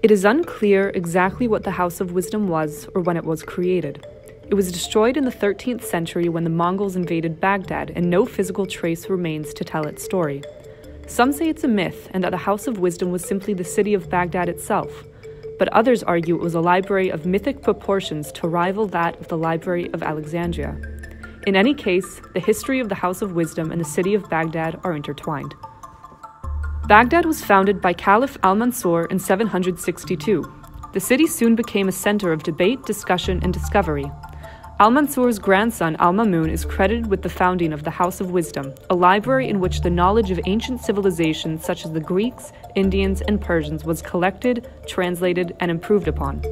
It is unclear exactly what the House of Wisdom was or when it was created. It was destroyed in the 13th century when the Mongols invaded Baghdad, and no physical trace remains to tell its story. Some say it's a myth and that the House of Wisdom was simply the city of Baghdad itself, but others argue it was a library of mythic proportions to rival that of the Library of Alexandria. In any case, the history of the House of Wisdom and the city of Baghdad are intertwined. Baghdad was founded by Caliph al-Mansur in 762. The city soon became a center of debate, discussion, and discovery. Al-Mansur's grandson Al-Mamun is credited with the founding of the House of Wisdom, a library in which the knowledge of ancient civilizations such as the Greeks, Indians, and Persians was collected, translated, and improved upon.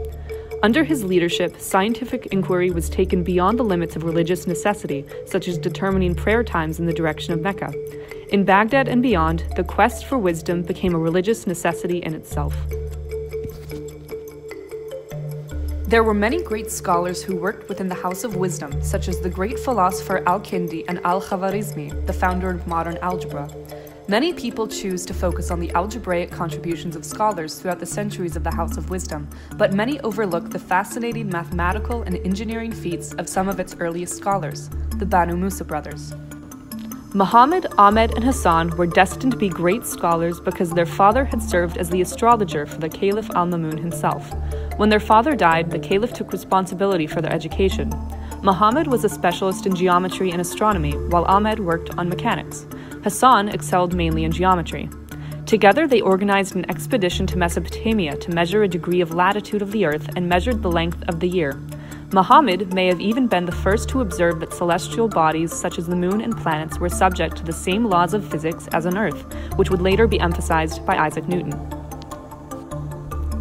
Under his leadership, scientific inquiry was taken beyond the limits of religious necessity, such as determining prayer times in the direction of Mecca. In Baghdad and beyond, the quest for wisdom became a religious necessity in itself. There were many great scholars who worked within the House of Wisdom, such as the great philosopher Al-Kindi and Al-Khawarizmi, the founder of modern algebra. Many people choose to focus on the algebraic contributions of scholars throughout the centuries of the House of Wisdom, but many overlook the fascinating mathematical and engineering feats of some of its earliest scholars, the Banu Musa brothers. Muhammad, Ahmed, and Hassan were destined to be great scholars because their father had served as the astrologer for the Caliph al-Mamun himself. When their father died, the Caliph took responsibility for their education. Muhammad was a specialist in geometry and astronomy, while Ahmed worked on mechanics. Hassan excelled mainly in geometry. Together, they organized an expedition to Mesopotamia to measure a degree of latitude of the Earth and measured the length of the year. Muhammad may have even been the first to observe that celestial bodies such as the moon and planets were subject to the same laws of physics as on Earth, which would later be emphasized by Isaac Newton.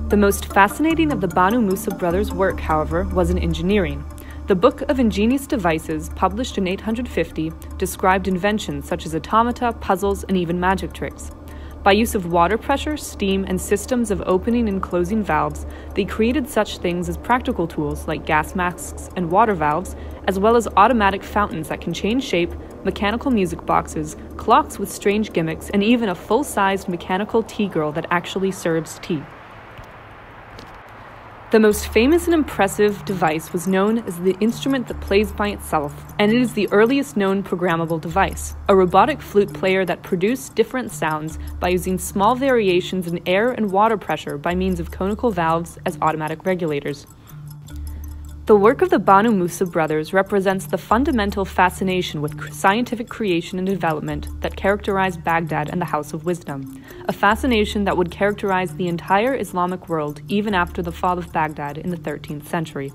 The most fascinating of the Banu Musa brothers' work, however, was in engineering. The Book of Ingenious Devices, published in 850, described inventions such as automata, puzzles, and even magic tricks. By use of water pressure, steam, and systems of opening and closing valves, they created such things as practical tools like gas masks and water valves, as well as automatic fountains that can change shape, mechanical music boxes, clocks with strange gimmicks, and even a full-sized mechanical tea girl that actually serves tea. The most famous and impressive device was known as the instrument that plays by itself, and it is the earliest known programmable device, a robotic flute player that produced different sounds by using small variations in air and water pressure by means of conical valves as automatic regulators. The work of the Banu Musa brothers represents the fundamental fascination with scientific creation and development that characterized Baghdad and the House of Wisdom, a fascination that would characterize the entire Islamic world even after the fall of Baghdad in the 13th century.